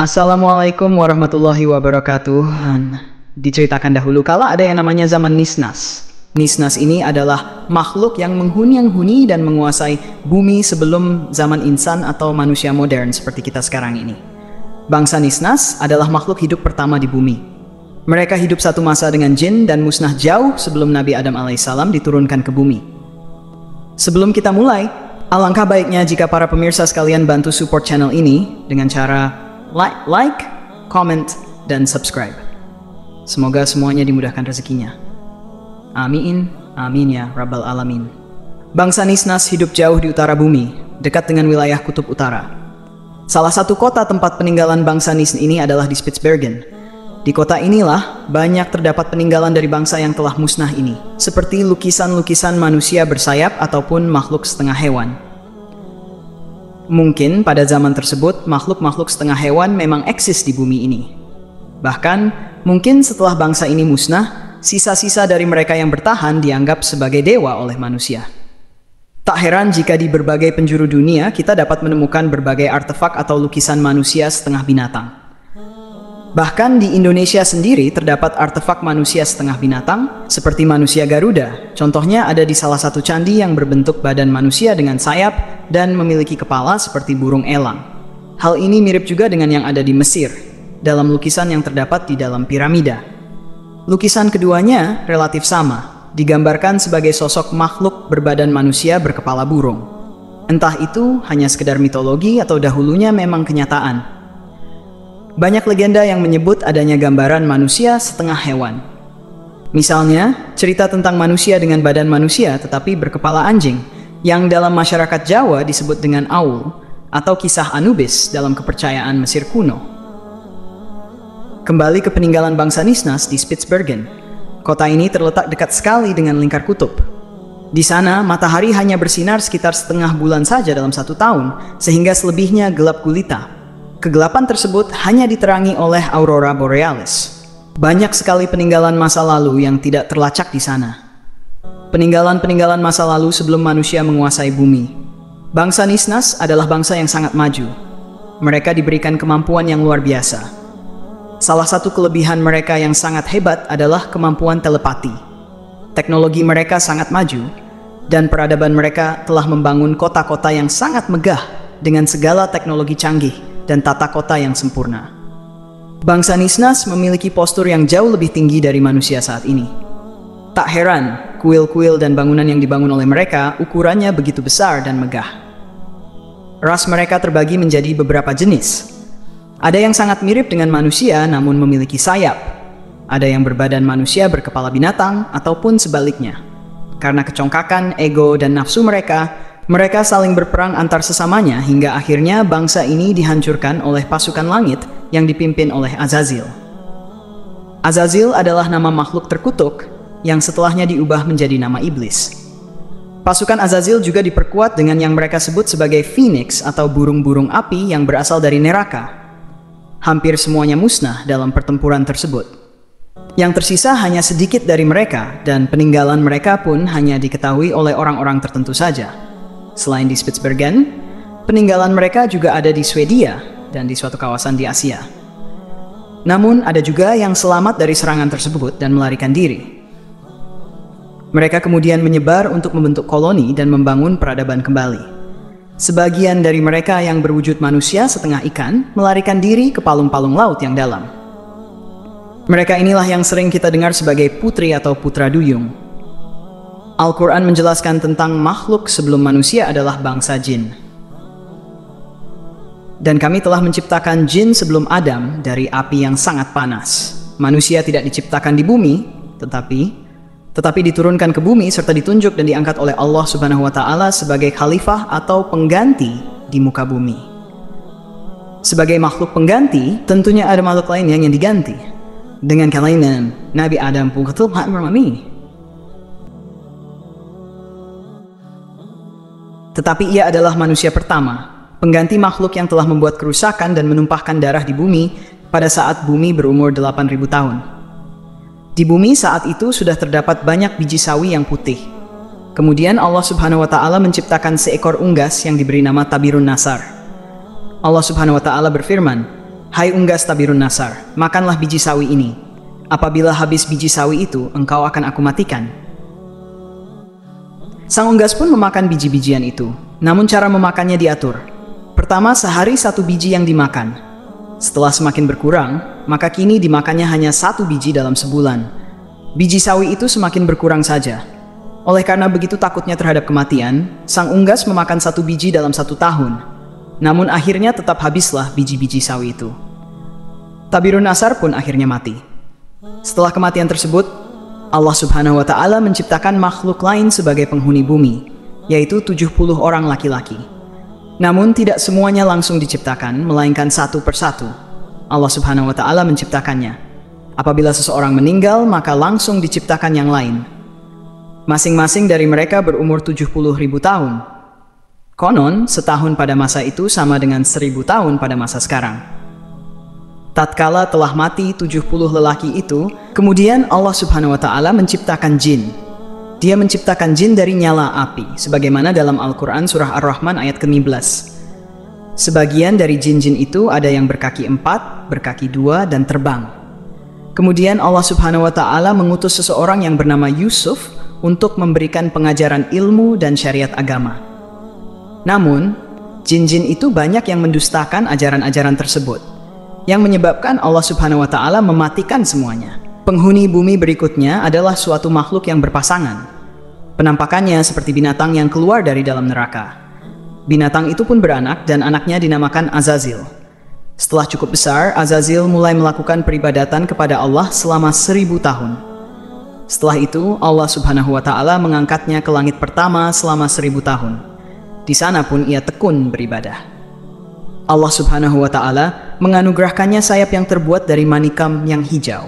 Assalamualaikum warahmatullahi wabarakatuh. Diceritakan dahulu kala ada yang namanya zaman Nisnas. Nisnas ini adalah makhluk yang menghuni dan menguasai bumi sebelum zaman insan atau manusia modern seperti kita sekarang ini. Bangsa Nisnas adalah makhluk hidup pertama di bumi. Mereka hidup satu masa dengan jin dan musnah jauh sebelum Nabi Adam alaihissalam diturunkan ke bumi. Sebelum kita mulai, alangkah baiknya jika para pemirsa sekalian bantu support channel ini dengan cara like, comment, dan subscribe. Semoga semuanya dimudahkan rezekinya. Amin, amin ya Rabbal Alamin. Bangsa Nisnas hidup jauh di utara bumi, dekat dengan wilayah kutub utara. Salah satu kota tempat peninggalan bangsa Nisnas ini adalah di Spitsbergen. Di kota inilah banyak terdapat peninggalan dari bangsa yang telah musnah ini, seperti lukisan-lukisan manusia bersayap ataupun makhluk setengah hewan. Mungkin pada zaman tersebut makhluk-makhluk setengah hewan memang eksis di bumi ini. Bahkan mungkin setelah bangsa ini musnah, sisa-sisa dari mereka yang bertahan dianggap sebagai dewa oleh manusia. Tak heran jika di berbagai penjuru dunia kita dapat menemukan berbagai artefak atau lukisan manusia setengah binatang. Bahkan di Indonesia sendiri terdapat artefak manusia setengah binatang seperti manusia Garuda. Contohnya ada di salah satu candi yang berbentuk badan manusia dengan sayap dan memiliki kepala seperti burung elang. Hal ini mirip juga dengan yang ada di Mesir dalam lukisan yang terdapat di dalam piramida. Lukisan keduanya relatif sama, digambarkan sebagai sosok makhluk berbadan manusia berkepala burung. Entah itu hanya sekedar mitologi atau dahulunya memang kenyataan. Banyak legenda yang menyebut adanya gambaran manusia setengah hewan. Misalnya, cerita tentang manusia dengan badan manusia tetapi berkepala anjing, yang dalam masyarakat Jawa disebut dengan Aul, atau kisah Anubis dalam kepercayaan Mesir kuno. Kembali ke peninggalan bangsa Nisnas di Spitsbergen. Kota ini terletak dekat sekali dengan lingkar kutub. Di sana, matahari hanya bersinar sekitar setengah bulan saja dalam 1 tahun, sehingga selebihnya gelap gulita. Kegelapan tersebut hanya diterangi oleh aurora borealis. Banyak sekali peninggalan masa lalu yang tidak terlacak di sana. Peninggalan-peninggalan masa lalu sebelum manusia menguasai bumi. Bangsa Nisnas adalah bangsa yang sangat maju. Mereka diberikan kemampuan yang luar biasa. Salah satu kelebihan mereka yang sangat hebat adalah kemampuan telepati. Teknologi mereka sangat maju, dan peradaban mereka telah membangun kota-kota yang sangat megah dengan segala teknologi canggih dan tata kota yang sempurna. Bangsa Nisnas memiliki postur yang jauh lebih tinggi dari manusia saat ini. Tak heran, kuil-kuil dan bangunan yang dibangun oleh mereka ukurannya begitu besar dan megah. Ras mereka terbagi menjadi beberapa jenis. Ada yang sangat mirip dengan manusia namun memiliki sayap. Ada yang berbadan manusia berkepala binatang ataupun sebaliknya. Karena kecongkakan, ego, dan nafsu mereka saling berperang antar sesamanya hingga akhirnya bangsa ini dihancurkan oleh pasukan langit yang dipimpin oleh Azazil. Azazil adalah nama makhluk terkutuk yang setelahnya diubah menjadi nama iblis. Pasukan Azazil juga diperkuat dengan yang mereka sebut sebagai Phoenix atau burung-burung api yang berasal dari neraka. Hampir semuanya musnah dalam pertempuran tersebut. Yang tersisa hanya sedikit dari mereka dan peninggalan mereka pun hanya diketahui oleh orang-orang tertentu saja. Selain di Spitsbergen, peninggalan mereka juga ada di Swedia dan di suatu kawasan di Asia. Namun ada juga yang selamat dari serangan tersebut dan melarikan diri. Mereka kemudian menyebar untuk membentuk koloni dan membangun peradaban kembali. Sebagian dari mereka yang berwujud manusia setengah ikan melarikan diri ke palung-palung laut yang dalam. Mereka inilah yang sering kita dengar sebagai putri atau putra duyung. Al-Quran menjelaskan tentang makhluk sebelum manusia adalah bangsa jin. Dan kami telah menciptakan jin sebelum Adam dari api yang sangat panas. Manusia tidak diciptakan di bumi, tetapi diturunkan ke bumi serta ditunjuk dan diangkat oleh Allah Subhanahu wa Ta'ala sebagai khalifah atau pengganti di muka bumi. Sebagai makhluk pengganti, tentunya ada makhluk lain yang diganti. Dengan kalian, Nabi Adam pun ketulah bermami. Tetapi ia adalah manusia pertama, pengganti makhluk yang telah membuat kerusakan dan menumpahkan darah di bumi pada saat bumi berumur 8.000 tahun. Di bumi saat itu sudah terdapat banyak biji sawi yang putih. Kemudian Allah Subhanahu wa Ta'ala menciptakan seekor unggas yang diberi nama Tabirun Nasar. Allah Subhanahu wa Ta'ala berfirman, Hai unggas Tabirun Nasar, makanlah biji sawi ini. Apabila habis biji sawi itu, engkau akan aku matikan. Sang unggas pun memakan biji-bijian itu, namun cara memakannya diatur. Pertama, sehari 1 biji yang dimakan. Setelah semakin berkurang, maka kini dimakannya hanya 1 biji dalam sebulan. Biji sawi itu semakin berkurang saja. Oleh karena begitu takutnya terhadap kematian, sang unggas memakan 1 biji dalam 1 tahun. Namun akhirnya tetap habislah biji-biji sawi itu. Tabirun Nasar pun akhirnya mati. Setelah kematian tersebut, Allah Subhanahu wa Ta'ala menciptakan makhluk lain sebagai penghuni bumi, yaitu 70 orang laki-laki. Namun tidak semuanya langsung diciptakan, melainkan satu persatu. Allah Subhanahu wa Ta'ala menciptakannya. Apabila seseorang meninggal, maka langsung diciptakan yang lain. Masing-masing dari mereka berumur 70.000 tahun. Konon, setahun pada masa itu sama dengan 1000 tahun pada masa sekarang. Tatkala telah mati 70 lelaki itu, kemudian Allah Subhanahu wa Ta'ala menciptakan jin. Dia menciptakan jin dari nyala api, sebagaimana dalam Al-Quran surah Ar-Rahman ayat ke-15. Sebagian dari jin-jin itu ada yang berkaki 4, berkaki 2, dan terbang. Kemudian Allah Subhanahu wa Ta'ala mengutus seseorang yang bernama Yusuf untuk memberikan pengajaran ilmu dan syariat agama. Namun, jin-jin itu banyak yang mendustakan ajaran-ajaran tersebut, yang menyebabkan Allah Subhanahu wa Ta'ala mematikan semuanya. Penghuni bumi berikutnya adalah suatu makhluk yang berpasangan. Penampakannya seperti binatang yang keluar dari dalam neraka. Binatang itu pun beranak dan anaknya dinamakan Azazil. Setelah cukup besar, Azazil mulai melakukan peribadatan kepada Allah selama 1000 tahun. Setelah itu, Allah Subhanahu wa Ta'ala mengangkatnya ke langit pertama selama 1000 tahun. Di sana pun ia tekun beribadah. Allah Subhanahu wa Ta'ala menganugerahkannya sayap yang terbuat dari manikam yang hijau.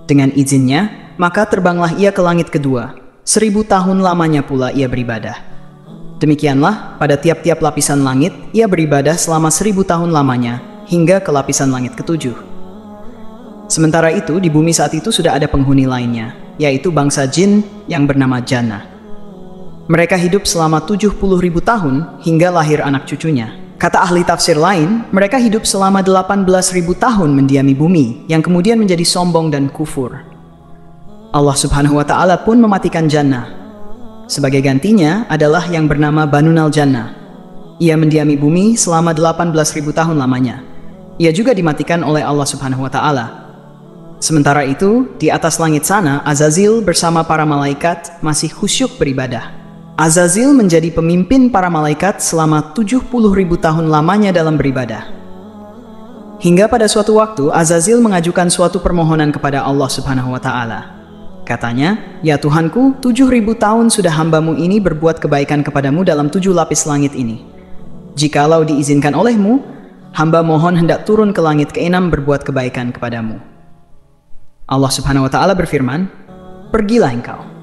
Dengan izinnya, maka terbanglah ia ke langit kedua. 1000 tahun lamanya pula ia beribadah. Demikianlah, pada tiap-tiap lapisan langit, ia beribadah selama 1000 tahun lamanya, hingga ke lapisan langit ke-7. Sementara itu, di bumi saat itu sudah ada penghuni lainnya, yaitu bangsa jin yang bernama Jannah. Mereka hidup selama 70.000 tahun hingga lahir anak cucunya. Kata ahli tafsir lain, mereka hidup selama 18.000 tahun mendiami bumi, yang kemudian menjadi sombong dan kufur. Allah Subhanahu wa Ta'ala pun mematikan Jannah. Sebagai gantinya adalah yang bernama Banunal Jannah. Ia mendiami bumi selama 18.000 tahun lamanya. Ia juga dimatikan oleh Allah Subhanahu wa Ta'ala. Sementara itu, di atas langit sana, Azazil bersama para malaikat masih khusyuk beribadah. Azazil menjadi pemimpin para malaikat selama 70.000 tahun lamanya dalam beribadah. Hingga pada suatu waktu, Azazil mengajukan suatu permohonan kepada Allah Subhanahu wa Ta'ala. Katanya, "Ya Tuhanku, 7.000 tahun sudah hambamu ini berbuat kebaikan kepadamu dalam 7 lapis langit ini. Jikalau diizinkan olehmu, hamba mohon hendak turun ke langit ke-6 berbuat kebaikan kepadamu." Allah Subhanahu wa Ta'ala berfirman, "Pergilah engkau."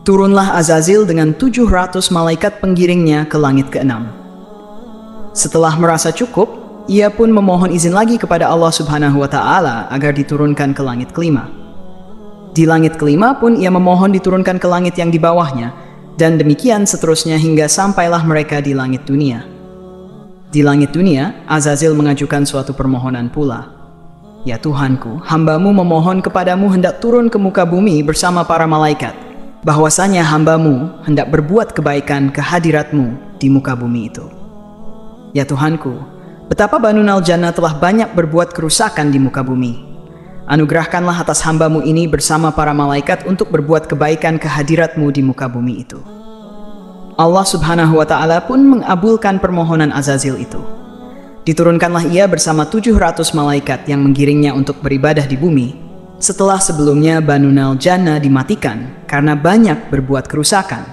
Turunlah Azazil dengan 700 malaikat penggiringnya ke langit ke-6. Setelah merasa cukup, ia pun memohon izin lagi kepada Allah Subhanahu wa Ta'ala agar diturunkan ke langit ke-5. Di langit ke-5 pun ia memohon diturunkan ke langit yang di bawahnya, dan demikian seterusnya hingga sampailah mereka di langit dunia. Di langit dunia, Azazil mengajukan suatu permohonan pula. "Ya Tuhanku, hambamu memohon kepadamu hendak turun ke muka bumi bersama para malaikat, bahwasanya hambamu hendak berbuat kebaikan ke hadiratmu di muka bumi itu. Ya Tuhanku, betapa Banunal Jannah telah banyak berbuat kerusakan di muka bumi. Anugerahkanlah atas hambamu ini bersama para malaikat untuk berbuat kebaikan ke hadiratmu di muka bumi itu." Allah Subhanahu wa Ta'ala pun mengabulkan permohonan Azazil itu. Diturunkanlah ia bersama 700 malaikat yang menggiringnya untuk beribadah di bumi, setelah sebelumnya Banunal Jannah dimatikan karena banyak berbuat kerusakan.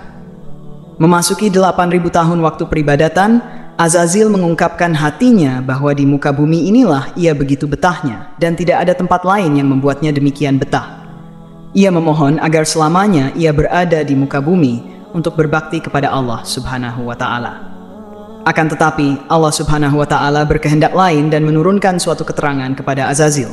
Memasuki 8.000 tahun waktu peribadatan, Azazil mengungkapkan hatinya bahwa di muka bumi inilah ia begitu betahnya dan tidak ada tempat lain yang membuatnya demikian betah. Ia memohon agar selamanya ia berada di muka bumi untuk berbakti kepada Allah Subhanahu wa Ta'ala. Akan tetapi, Allah Subhanahu wa Ta'ala berkehendak lain dan menurunkan suatu keterangan kepada Azazil.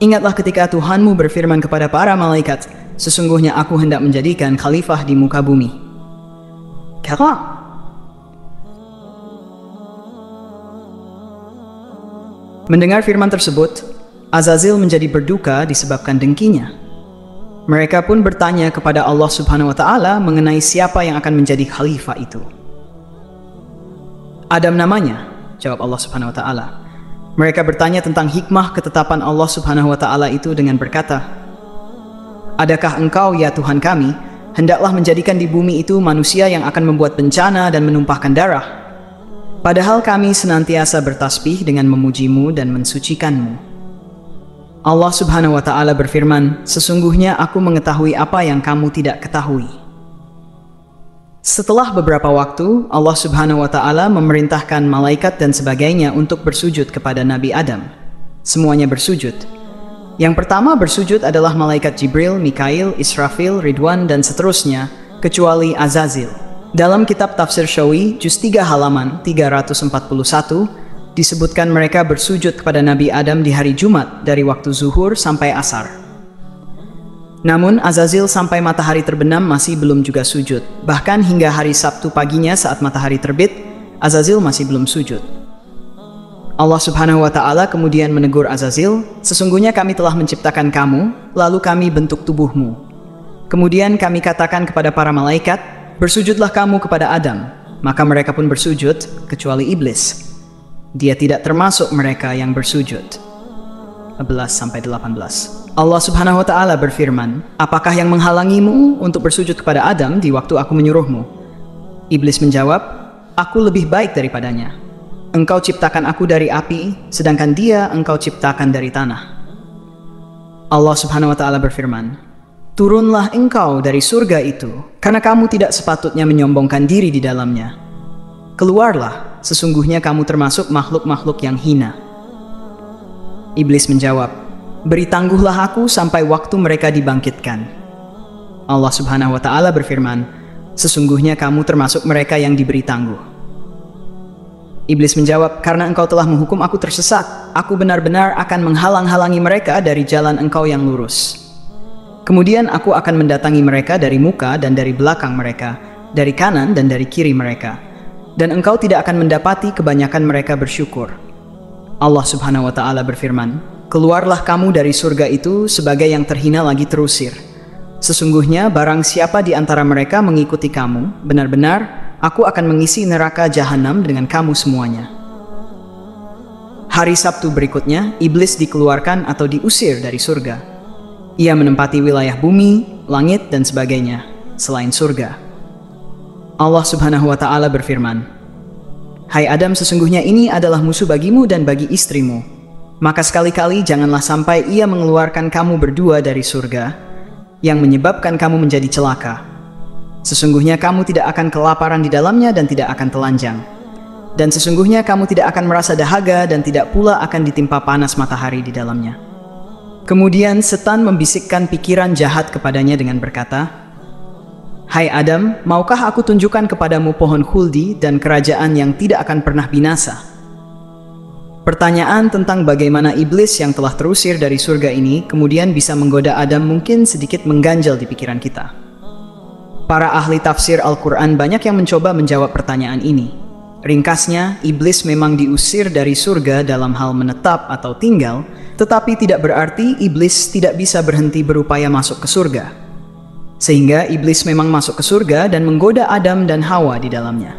"Ingatlah ketika Tuhanmu berfirman kepada para malaikat, sesungguhnya aku hendak menjadikan khalifah di muka bumi." Mendengar firman tersebut, Azazil menjadi berduka disebabkan dengkinya. Mereka pun bertanya kepada Allah Subhanahu wa Ta'ala mengenai siapa yang akan menjadi khalifah itu. Adam namanya, jawab Allah Subhanahu wa Ta'ala. Mereka bertanya tentang hikmah ketetapan Allah Subhanahu wa Ta'ala itu dengan berkata, "Adakah engkau, ya Tuhan kami, hendaklah menjadikan di bumi itu manusia yang akan membuat bencana dan menumpahkan darah? Padahal kami senantiasa bertasbih dengan memujimu dan mensucikanmu." Allah Subhanahu wa Ta'ala berfirman, "Sesungguhnya aku mengetahui apa yang kamu tidak ketahui." Setelah beberapa waktu, Allah Subhanahu wa Ta'ala memerintahkan malaikat dan sebagainya untuk bersujud kepada Nabi Adam. Semuanya bersujud. Yang pertama bersujud adalah malaikat Jibril, Mikail, Israfil, Ridwan, dan seterusnya, kecuali Azazil. Dalam kitab Tafsir Syawi, juz 3 halaman 341, disebutkan mereka bersujud kepada Nabi Adam di hari Jumat dari waktu zuhur sampai asar. Namun Azazil sampai matahari terbenam masih belum juga sujud. Bahkan hingga hari Sabtu paginya saat matahari terbit, Azazil masih belum sujud. Allah Subhanahu wa Ta'ala kemudian menegur Azazil, "Sesungguhnya kami telah menciptakan kamu, lalu kami bentuk tubuhmu. Kemudian kami katakan kepada para malaikat, bersujudlah kamu kepada Adam. Maka mereka pun bersujud, kecuali iblis. Dia tidak termasuk mereka yang bersujud." 11-18. Allah Subhanahu wa Ta'ala berfirman, "Apakah yang menghalangimu untuk bersujud kepada Adam di waktu aku menyuruhmu?" Iblis menjawab, "Aku lebih baik daripadanya. Engkau ciptakan aku dari api, sedangkan dia engkau ciptakan dari tanah." Allah Subhanahu wa Ta'ala berfirman, "Turunlah engkau dari surga itu, karena kamu tidak sepatutnya menyombongkan diri di dalamnya. Keluarlah, sesungguhnya kamu termasuk makhluk-makhluk yang hina." Iblis menjawab, "Beri tangguhlah aku sampai waktu mereka dibangkitkan." Allah Subhanahu wa Ta'ala berfirman, "Sesungguhnya kamu termasuk mereka yang diberi tangguh." Iblis menjawab, "Karena engkau telah menghukum aku tersesat, aku benar-benar akan menghalang-halangi mereka dari jalan engkau yang lurus. Kemudian aku akan mendatangi mereka dari muka dan dari belakang mereka, dari kanan dan dari kiri mereka. Dan engkau tidak akan mendapati kebanyakan mereka bersyukur." Allah Subhanahu wa Ta'ala berfirman, "Keluarlah kamu dari surga itu sebagai yang terhina lagi terusir. Sesungguhnya barang siapa di antara mereka mengikuti kamu, benar-benar aku akan mengisi neraka jahanam dengan kamu semuanya." Hari Sabtu berikutnya, iblis dikeluarkan atau diusir dari surga. Ia menempati wilayah bumi, langit, dan sebagainya, selain surga. Allah Subhanahu wa Ta'ala berfirman, "Hai Adam, sesungguhnya ini adalah musuh bagimu dan bagi istrimu. Maka sekali-kali janganlah sampai ia mengeluarkan kamu berdua dari surga, yang menyebabkan kamu menjadi celaka. Sesungguhnya kamu tidak akan kelaparan di dalamnya dan tidak akan telanjang. Dan sesungguhnya kamu tidak akan merasa dahaga dan tidak pula akan ditimpa panas matahari di dalamnya." Kemudian setan membisikkan pikiran jahat kepadanya dengan berkata, "Hai Adam, maukah aku tunjukkan kepadamu pohon khuldi dan kerajaan yang tidak akan pernah binasa?" Pertanyaan tentang bagaimana iblis yang telah terusir dari surga ini kemudian bisa menggoda Adam mungkin sedikit mengganjal di pikiran kita. Para ahli tafsir Al-Quran banyak yang mencoba menjawab pertanyaan ini. Ringkasnya, iblis memang diusir dari surga dalam hal menetap atau tinggal, tetapi tidak berarti iblis tidak bisa berhenti berupaya masuk ke surga. Sehingga iblis memang masuk ke surga dan menggoda Adam dan Hawa di dalamnya.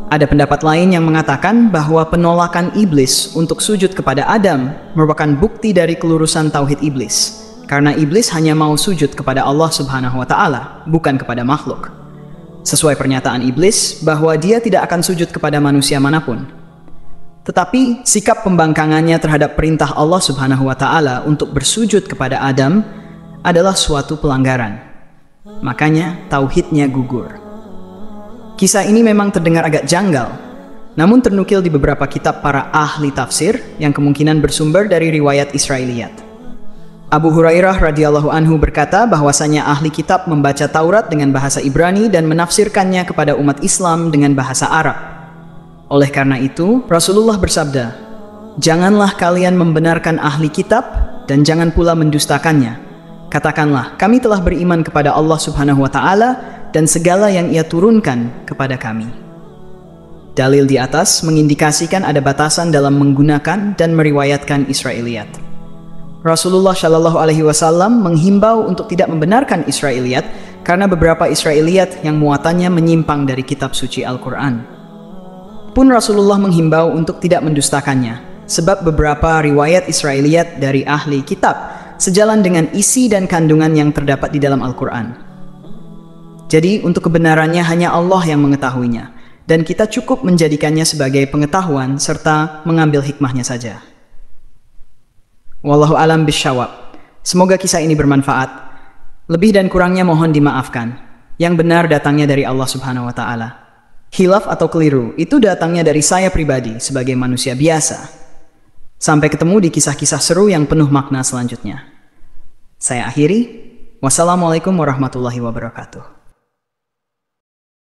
Ada pendapat lain yang mengatakan bahwa penolakan iblis untuk sujud kepada Adam merupakan bukti dari kelurusan tauhid iblis. Karena iblis hanya mau sujud kepada Allah Subhanahu wa Ta'ala, bukan kepada makhluk. Sesuai pernyataan iblis bahwa dia tidak akan sujud kepada manusia manapun. Tetapi sikap pembangkangannya terhadap perintah Allah Subhanahu wa Ta'ala untuk bersujud kepada Adam adalah suatu pelanggaran. Makanya tauhidnya gugur. Kisah ini memang terdengar agak janggal, namun ternukil di beberapa kitab para ahli tafsir yang kemungkinan bersumber dari riwayat Israiliyat. Abu Hurairah radhiyallahu anhu berkata bahwasanya ahli kitab membaca Taurat dengan bahasa Ibrani dan menafsirkannya kepada umat Islam dengan bahasa Arab. Oleh karena itu, Rasulullah bersabda, "Janganlah kalian membenarkan ahli kitab dan jangan pula mendustakannya. Katakanlah, kami telah beriman kepada Allah Subhanahu wa Ta'ala dan segala yang Ia turunkan kepada kami." Dalil di atas mengindikasikan ada batasan dalam menggunakan dan meriwayatkan Israiliyat. Rasulullah Shallallahu Alaihi Wasallam menghimbau untuk tidak membenarkan Israiliyat karena beberapa Israiliyat yang muatannya menyimpang dari kitab suci Al-Quran. Pun Rasulullah menghimbau untuk tidak mendustakannya, sebab beberapa riwayat Israiliyat dari ahli kitab sejalan dengan isi dan kandungan yang terdapat di dalam Al-Quran. Jadi untuk kebenarannya hanya Allah yang mengetahuinya, dan kita cukup menjadikannya sebagai pengetahuan serta mengambil hikmahnya saja. Wallahu alam bisyawab. Semoga kisah ini bermanfaat. Lebih dan kurangnya mohon dimaafkan. Yang benar datangnya dari Allah Subhanahu wa Ta'ala. Khilaf atau keliru itu datangnya dari saya pribadi sebagai manusia biasa. Sampai ketemu di kisah-kisah seru yang penuh makna selanjutnya. Saya akhiri. Wassalamualaikum warahmatullahi wabarakatuh.